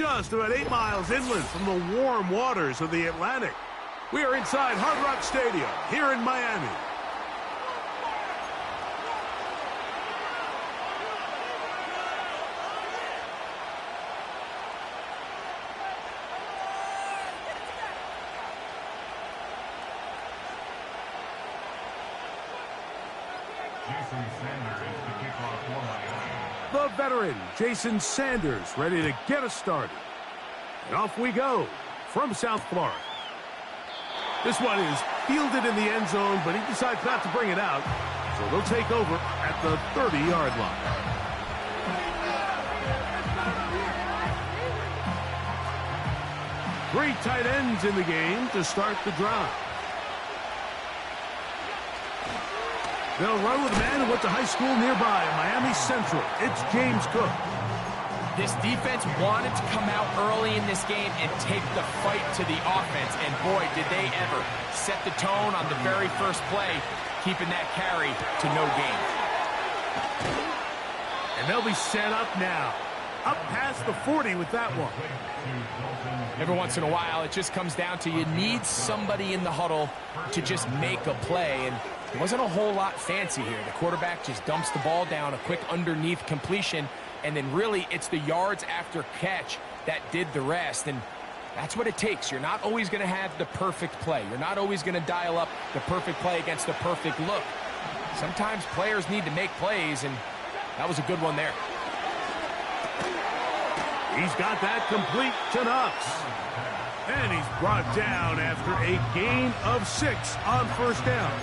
just about 8 miles inland from the warm waters of the Atlantic. We are inside Hard Rock Stadium here in Miami. The veteran, Jason Sanders, ready to get us started. And off we go from South Florida. This one is fielded in the end zone, but he decides not to bring it out. So they'll take over at the 30-yard line. Three tight ends in the game to start the drive. They'll run with a man who went to high school nearby, Miami Central. It's James Cook. This defense wanted to come out early in this game and take the fight to the offense. And boy, did they ever set the tone on the very first play, keeping that carry to no gain. And they'll be set up now. Up past the 40 with that one. Every once in a while, it just comes down to you need somebody in the huddle to just make a play. And it wasn't a whole lot fancy here. The quarterback just dumps the ball down, a quick underneath completion, and then really it's the yards after catch that did the rest. And that's what it takes. You're not always going to have the perfect play. You're not always going to dial up the perfect play against the perfect look. Sometimes players need to make plays, and that was a good one there. He's got that complete to Knox. And he's brought down after a gain of 6 on first down.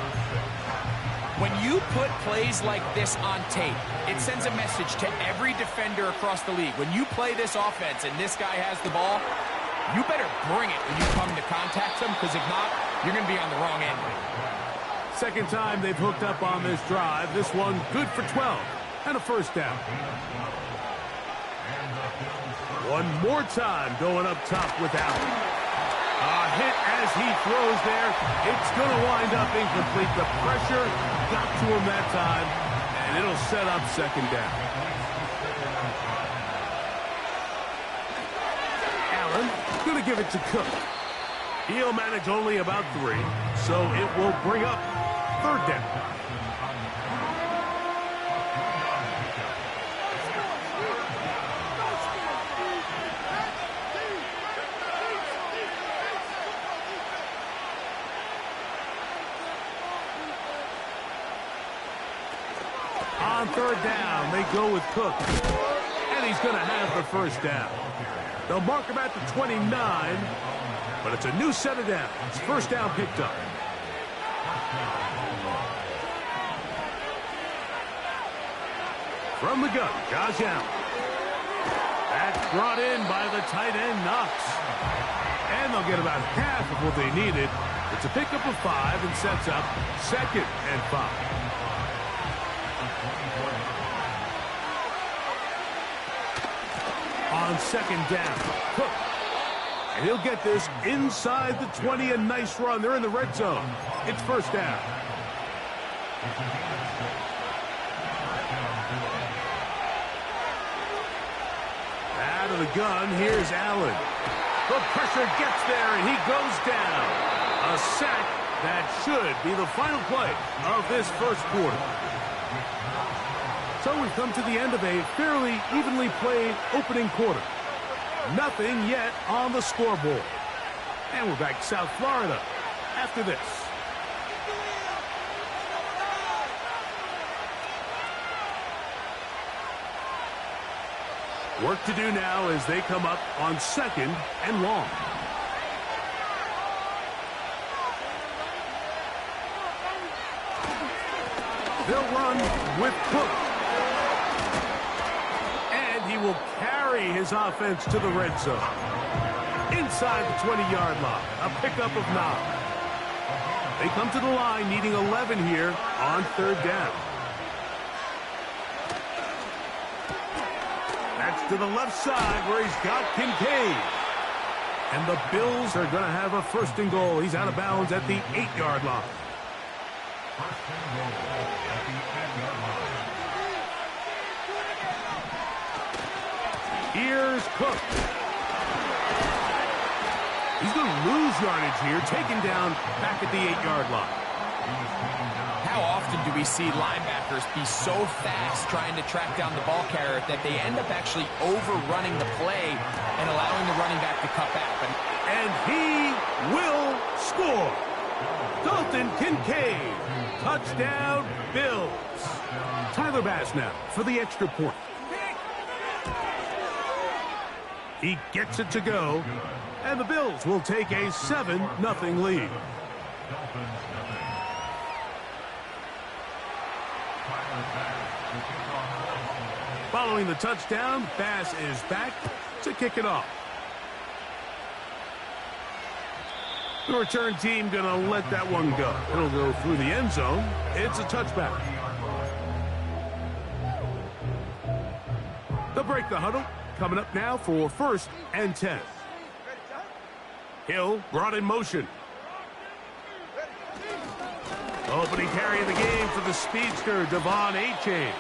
When you put plays like this on tape, it sends a message to every defender across the league. When you play this offense and this guy has the ball, you better bring it when you come to contact him, because if not, you're going to be on the wrong end. Second time they've hooked up on this drive. This one good for 12 and a first down. One more time going up top with Allen. A hit as he throws there. It's going to wind up incomplete. The pressure got to him that time, and it'll set up second down. Allen going to give it to Cook. He'll manage only about 3, so it will bring up third down. On third down, they go with Cook. And he's going to have the first down. They'll mark him at the 29, but it's a new set of downs. First down picked up. From the gun, Josh Allen. That's brought in by the tight end, Knox. And they'll get about half of what they needed. It's a pickup of 5 and sets up 2nd and 5. On second down, Cook. And he'll get this inside the 20. A nice run. They're in the red zone. It's first down. Out of the gun, here's Allen. The pressure gets there, and he goes down. A sack that should be the final play of this first quarter. So we've come to the end of a fairly evenly played opening quarter. Nothing yet on the scoreboard. And we're back to South Florida after this. Work to do now as they come up on 2nd and long. They'll run with Cook. He will carry his offense to the red zone. Inside the 20-yard line, a pickup of 9. They come to the line needing 11 here on third down. That's to the left side where he's got Kincaid. And the Bills are going to have a first and goal. He's out of bounds at the 8-yard line. First and goal at the 8-yard line. Here's Cook. He's going to lose yardage here, taken down back at the 8-yard line. How often do we see linebackers be so fast trying to track down the ball carrier that they end up actually overrunning the play and allowing the running back to cut back? And he will score. Dalton Kincaid. Touchdown, Bills. Tyler Bass now for the extra point. He gets it to go. And the Bills will take a 7-0 lead. Following the touchdown, Bass is back to kick it off. The return team going to let that one go. It'll go through the end zone. It's a touchback. They'll break the huddle. Coming up now for 1st and 10. Hill brought in motion. Opening carry of the game for the speedster, Devon Achane.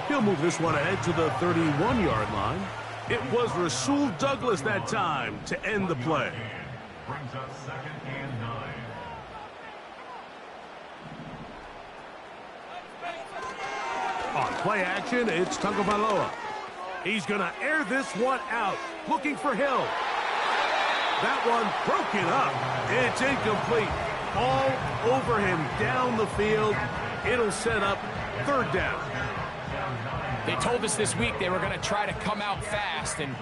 He'll move this one ahead to the 31-yard line. It was Rasul Douglas that time to end the play. Brings up 2nd and 9. On play action, it's Tagovailoa. He's going to air this one out, looking for Hill. That one broken up. It's incomplete. All over him down the field. It'll set up 3rd down. They told us this week they were going to try to come out fast, and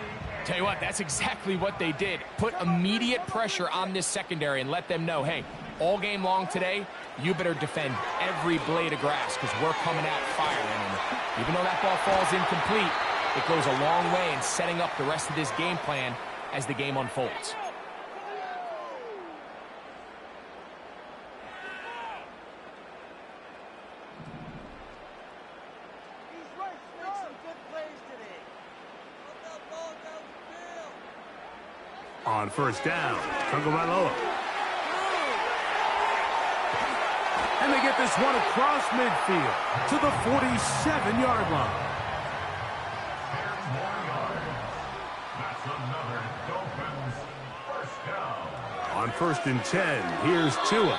tell you what, that's exactly what they did. Put immediate pressure on this secondary and let them know, hey, all game long today, you better defend every blade of grass because we're coming out firing. And even though that ball falls incomplete, it goes a long way in setting up the rest of this game plan as the game unfolds. On 1st down, Tagovailoa. And they get this one across midfield to the 47-yard line. That's another Dolphins 1st down. On 1st and 10, here's Tua.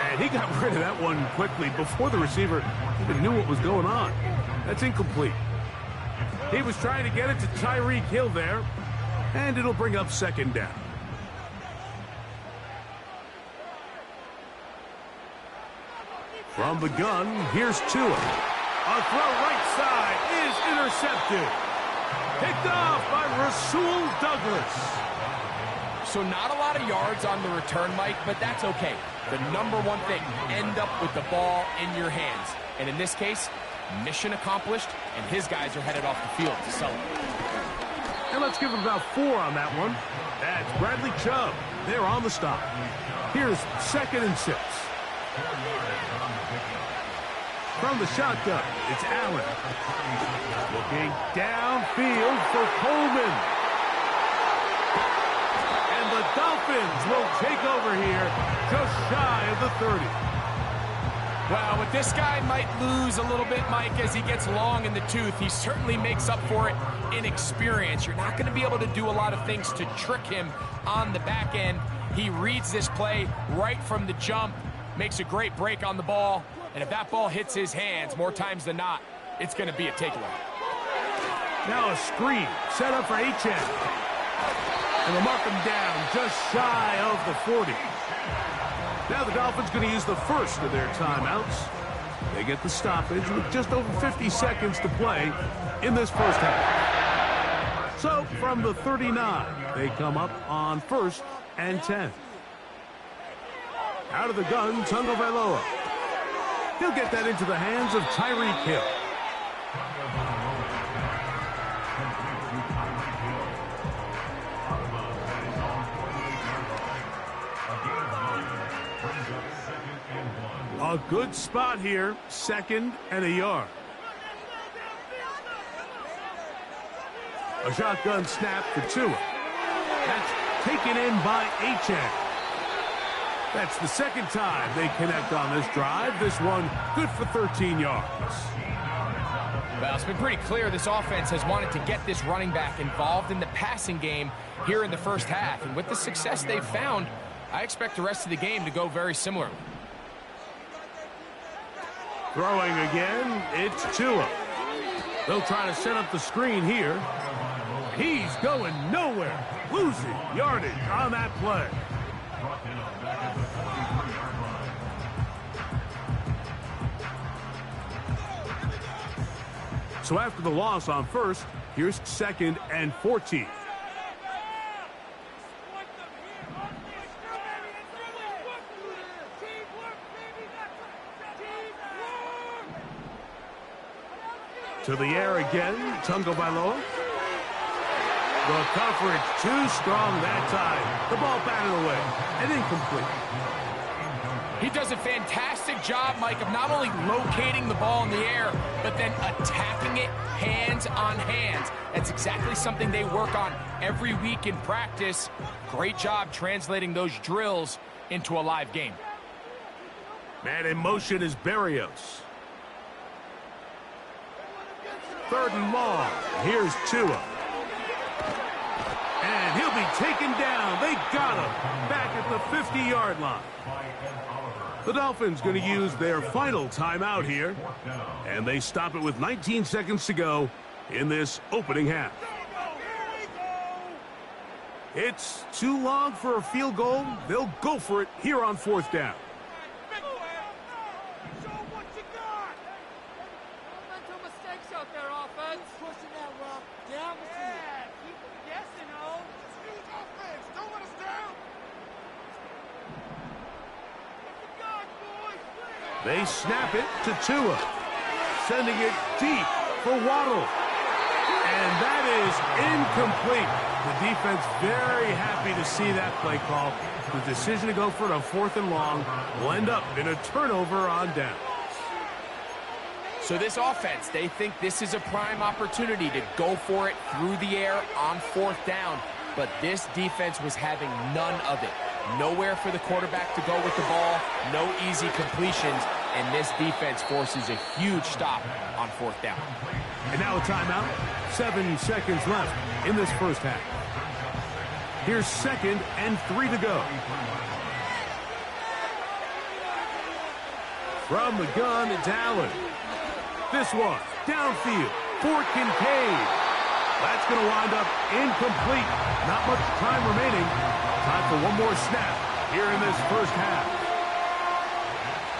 And he got rid of that one quickly before the receiver even knew what was going on. That's incomplete. He was trying to get it to Tyreek Hill there. And it'll bring up 2nd down. From the gun, here's Tua. A throw right side is intercepted. Picked off by Rasul Douglas. So not a lot of yards on the return, Mike, but that's okay. The number one thing, end up with the ball in your hands. And in this case, mission accomplished, and his guys are headed off the field to celebrate. And let's give him about 4 on that one. That's Bradley Chubb. They're on the stop. Here's 2nd and 6. From the shotgun, it's Allen. Looking downfield for Coleman. And the Dolphins will take over here just shy of the 30. Well, with this guy might lose a little bit, Mike, as he gets long in the tooth. He certainly makes up for it in experience. You're not going to be able to do a lot of things to trick him on the back end. He reads this play right from the jump, makes a great break on the ball, and if that ball hits his hands more times than not, it's going to be a takeaway. Now a screen set up for Achane. And they'll mark him down just shy of the 40. Now the Dolphins going to use the first of their timeouts. They get the stoppage with just over 50 seconds to play in this 1st half. So from the 39, they come up on 1st and 10. Out of the gun, Tagovailoa. He'll get that into the hands of Tyreek Hill. A good spot here, 2nd and a yard. A shotgun snap for Tua. That's taken in by Achane. That's the 2nd time they connect on this drive. This one good for 13 yards. Well, it's been pretty clear this offense has wanted to get this running back involved in the passing game here in the first half. And with the success they've found, I expect the rest of the game to go very similar. Throwing again, it's Tua. They'll try to set up the screen here. He's going nowhere. Losing yardage on that play. So after the loss on first, here's 2nd and 14. To the air again, Tagovailoa. The coverage too strong that time. The ball batted away and incomplete. He does a fantastic job, Mike, of not only locating the ball in the air, but then attacking it hands on hands. That's exactly something they work on every week in practice. Great job translating those drills into a live game. Man in motion is Berrios. 3rd and long. Here's Tua. And he'll be taken down. They got him back at the 50-yard line. The Dolphins going to use their final timeout here. And they stop it with 19 seconds to go in this opening half. It's too long for a field goal. They'll go for it here on 4th down. They snap it to Tua, sending it deep for Waddle. And that is incomplete. The defense very happy to see that play call. The decision to go for it on 4th and long will end up in a turnover on down. So this offense, they think this is a prime opportunity to go for it through the air on 4th down. But this defense was having none of it. Nowhere for the quarterback to go with the ball, no easy completions, and this defense forces a huge stop on 4th down. And now a timeout. 7 seconds left in this first half. Here's 2nd and 3 to go. From the gun, it's Allen. This one, downfield for Kincaid. That's going to wind up incomplete. Not much time remaining. Time for one more snap here in this first half.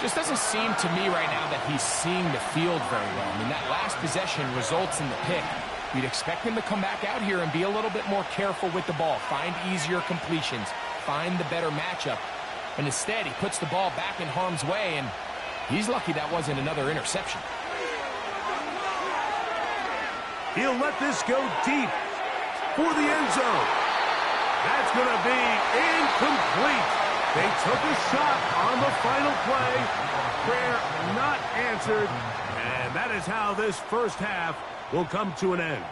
Just doesn't seem to me right now that he's seeing the field very well. I mean, that last possession results in the pick. You'd expect him to come back out here and be a little bit more careful with the ball, find easier completions, find the better matchup. And instead, he puts the ball back in harm's way, and he's lucky that wasn't another interception. He'll let this go deep for the end zone. That's going to be incomplete. They took a shot on the final play. Prayer not answered. And that is how this first half will come to an end.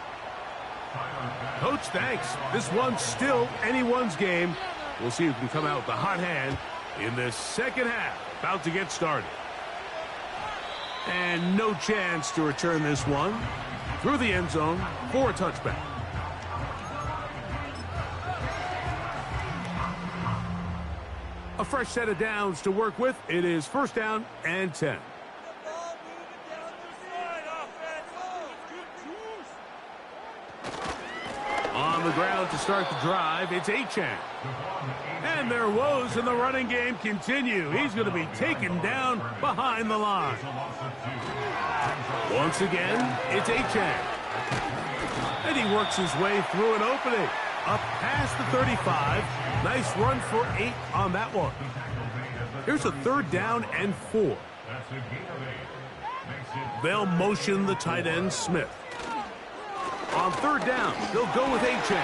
Coach, thanks. This one's still anyone's game. We'll see who can come out with the hot hand in this second half. About to get started. And no chance to return this one through the end zone for a touchback. A fresh set of downs to work with. It is 1st down and 10. On the ground to start the drive, it's Achane. And their woes in the running game continue. He's going to be taken down behind the line. Once again, it's Achane. And he works his way through an opening. Up past the 35. Nice run for 8 on that one. Here's a 3rd down and 4. They'll motion the tight end, Smith. On 3rd down, they'll go with Achane.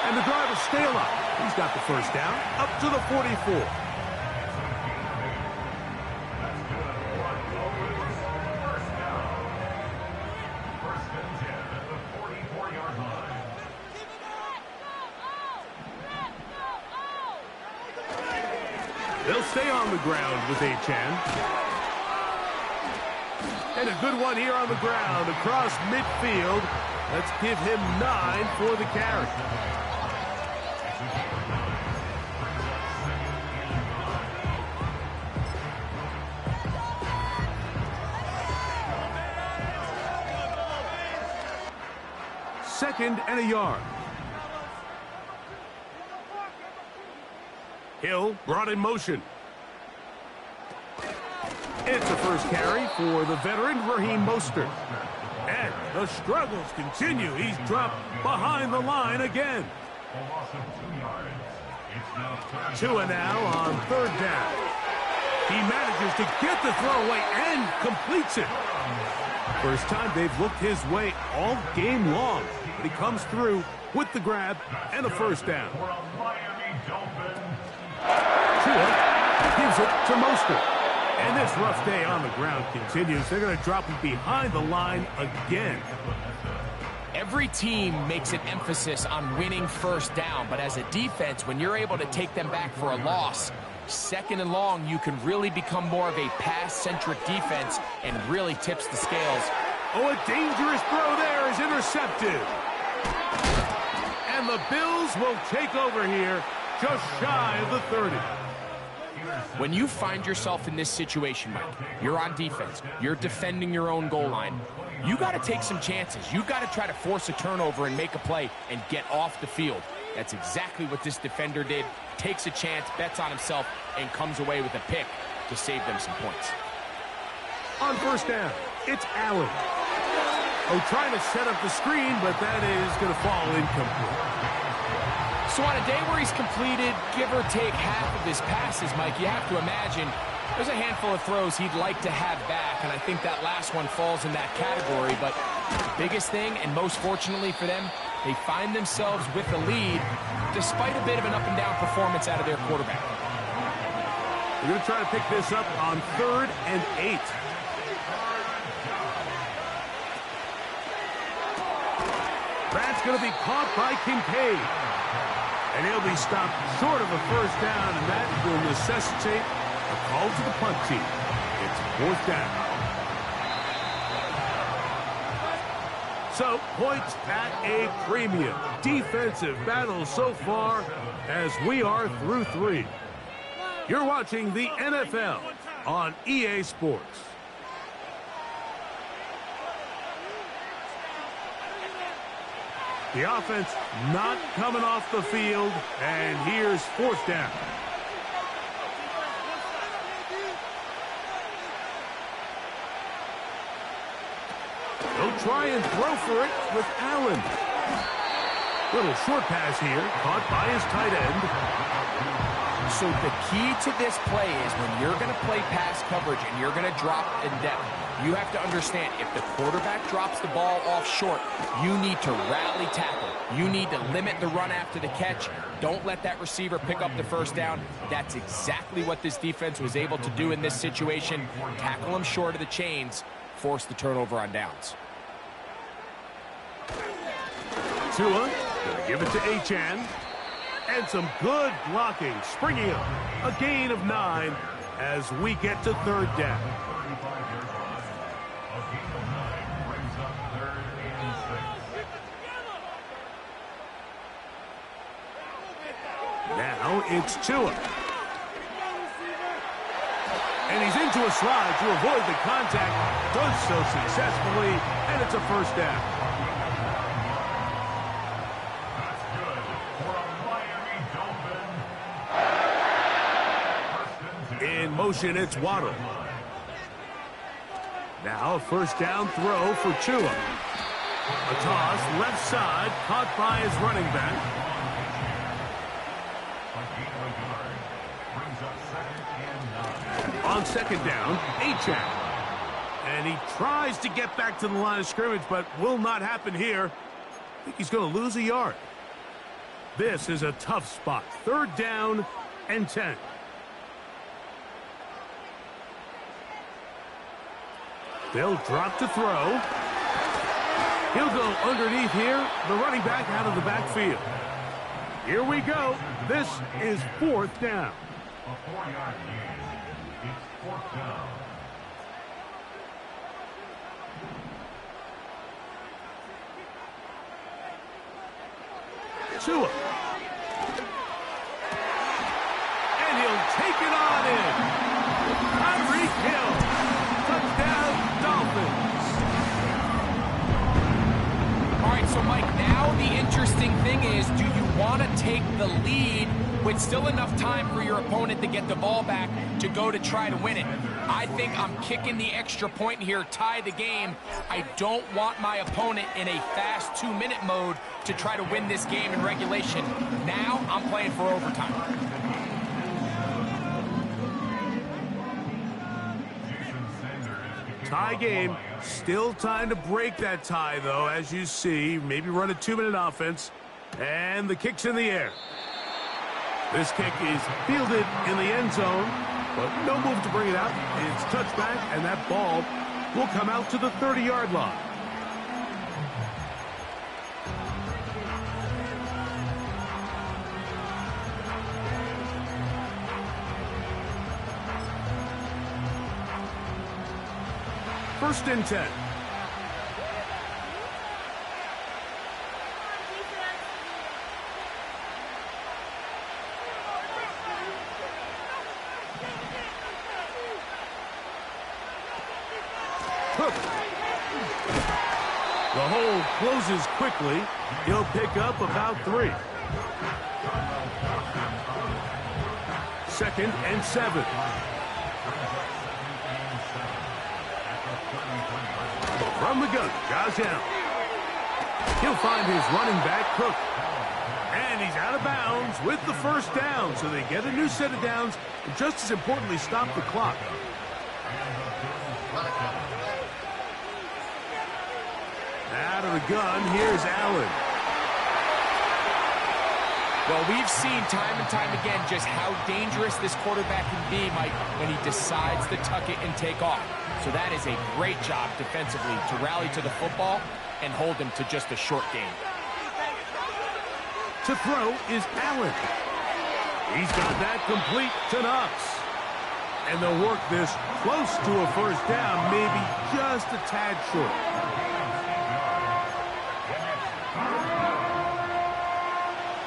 And the drive will stay alive. He's got the 1st down up to the 44. They'll stay on the ground with Achane. And a good one here on the ground across midfield. Let's give him 9 for the carry. Second and a yard. Hill brought in motion. It's a first carry for the veteran Raheem Mostert. And the struggles continue. He's dropped behind the line again. Tua now on third down. He manages to get the throw away and completes it. First time they've looked his way all game long. But he comes through with the grab and a first down. Tua gives it to Mostert. And this rough day on the ground continues. They're going to drop him behind the line again. Every team makes an emphasis on winning first down, but as a defense, when you're able to take them back for a loss, second and long, you can really become more of a pass-centric defense and really tips the scales. Oh, a dangerous throw there is intercepted. And the Bills will take over here just shy of the 30. When you find yourself in this situation, Mike, you're on defense, you're defending your own goal line, you got to take some chances. You got to try to force a turnover and make a play and get off the field. That's exactly what this defender did. Takes a chance, bets on himself, and comes away with a pick to save them some points. On first down, it's Allen. Oh, trying to set up the screen, but that is going to fall incomplete. So on a day where he's completed, give or take half of his passes, Mike, you have to imagine there's a handful of throws he'd like to have back, and I think that last one falls in that category. But the biggest thing, and most fortunately for them, they find themselves with the lead despite a bit of an up-and-down performance out of their quarterback. We're going to try to pick this up on 3rd and 8. That's going to be caught by Kincaid. And he'll be stopped short of a first down, and that will necessitate a call to the punt team. It's 4th down. So, points at a premium. Defensive battle so far as we are through 3. You're watching the NFL on EA Sports. The offense not coming off the field, and here's 4th down. They'll try and throw for it with Allen. Little short pass here, caught by his tight end. So the key to this play is when you're going to play pass coverage and you're going to drop in depth, you have to understand if the quarterback drops the ball off short, you need to rally tackle. You need to limit the run after the catch. Don't let that receiver pick up the first down. That's exactly what this defense was able to do in this situation. Tackle him short of the chains, force the turnover on downs. Tua, gonna give it to Achane. And some good blocking, springing up. A gain of 9 as we get to 3rd down. Now it's Tua. And he's into a slide to avoid the contact. Does so successfully, and it's a first down. In motion, it's Waddle. Now a first down throw for Tua. A toss, left side, caught by his running back. On 2nd down, Achane. And he tries to get back to the line of scrimmage, but will not happen here. I think he's going to lose a yard. This is a tough spot. 3rd down and 10. They'll drop to throw. He'll go underneath here. The running back out of the backfield. Here we go. This is 4th down. A 4-yard gain. It's 4th down. to him. And he'll take it on in. Tyreek Hill. Touchdown, Dolphins. All right, so Mike, now the interesting thing is, do you want to take the lead with still enough time for your opponent to get the ball back to go to try to win it? I think I'm kicking the extra point here, tie the game. I don't want my opponent in a fast 2-minute mode to try to win this game in regulation. Now I'm playing for overtime. Tie game. Still time to break that tie, though, as you see. Maybe run a 2-minute offense. And the kick's in the air. This kick is fielded in the end zone, but no move to bring it out. It's touchback, and that ball will come out to the 30-yard line. First and 10. Cook. The hole closes quickly. He'll pick up about 3. Second and 7. From the gun, Josh Allen. He'll find his running back, Cook. And he's out of bounds with the first down, so they get a new set of downs, and just as importantly, stop the clock. Out of the gun, here's Allen. Well, we've seen time and time again just how dangerous this quarterback can be, Mike, when he decides to tuck it and take off. So that is a great job defensively to rally to the football and hold him to just a short game. To throw is Allen. He's got that complete to Knox. And they'll work this close to a first down, maybe just a tad short.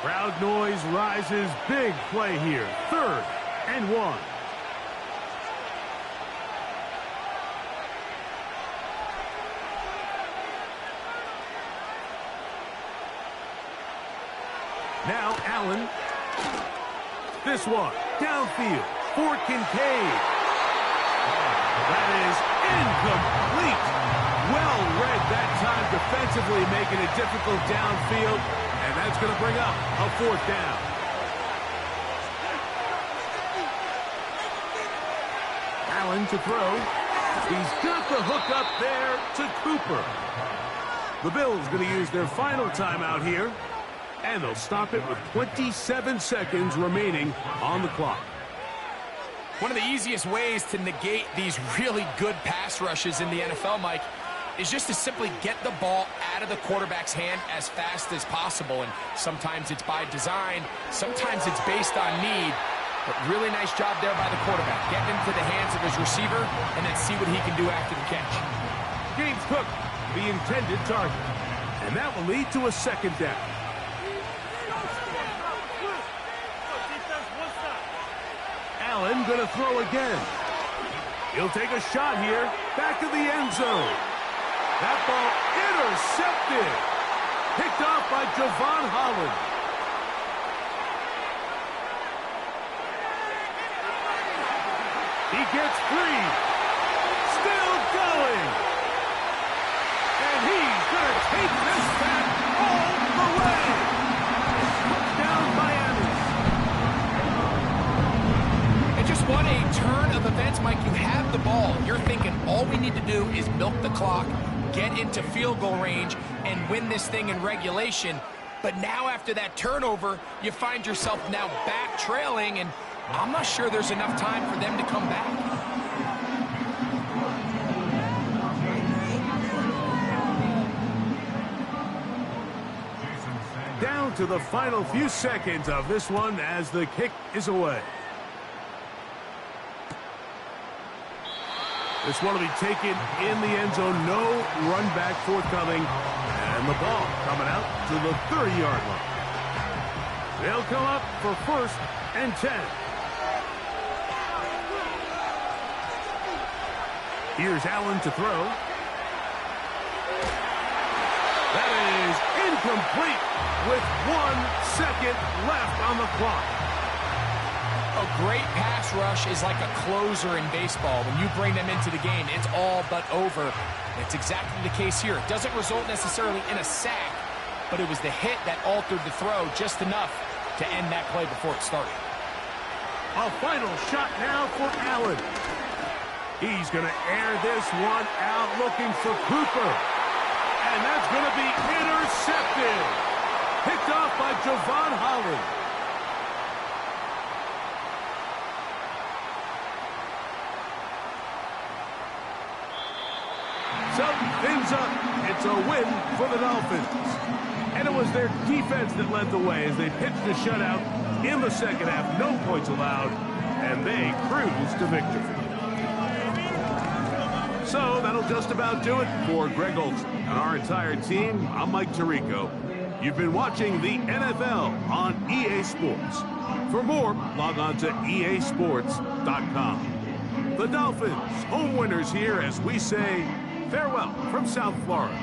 Crowd noise rises. Big play here. 3rd and 1. Now Allen. This one downfield for Kincaid. That is incomplete. Well read that time defensively, making it difficult downfield. And that's going to bring up a 4th down. Allen to throw. He's got the hook up there to Cooper. The Bills going to use their final timeout here. And they'll stop it with 27 seconds remaining on the clock. One of the easiest ways to negate these really good pass rushes in the NFL, Mike, is just to simply get the ball out of the quarterback's hand as fast as possible. And sometimes it's by design, sometimes it's based on need. But really nice job there by the quarterback. Get into the hands of his receiver and then see what he can do after the catch. James Cook, the intended target. And that will lead to a 2nd down. Allen going to throw again. He'll take a shot here. Back of the end zone. That ball intercepted. Picked off by Javon Holland. He gets free. Still going. And he's going to take this back all the way. Touchdown Miami. And just what a turn of events, Mike. You have the ball. You're thinking all we need to do is milk the clock, get into field goal range, and win this thing in regulation. But now after that turnover, you find yourself now back trailing, and I'm not sure there's enough time for them to come back. Down to the final few seconds of this one as the kick is away. This one will be taken in the end zone. No run back forthcoming. And the ball coming out to the 30-yard line. They'll come up for 1st and 10. Here's Allen to throw. That is incomplete with 1 second left on the clock. A great pass rush is like a closer in baseball. When you bring them into the game, it's all but over. It's exactly the case here. It doesn't result necessarily in a sack, but it was the hit that altered the throw just enough to end that play before it started. A final shot now for Allen. He's going to air this one out looking for Cooper. And that's going to be intercepted. Picked off by Javon Holland. So, things up. It's a win for the Dolphins. And it was their defense that led the way as they pitched a shutout in the second half. No points allowed, and they cruised to victory. So that'll just about do it for Greg Olson and our entire team. I'm Mike Tirico. You've been watching the NFL on EA Sports. For more, log on to easports.com. The Dolphins, home winners here as we say farewell from South Florida.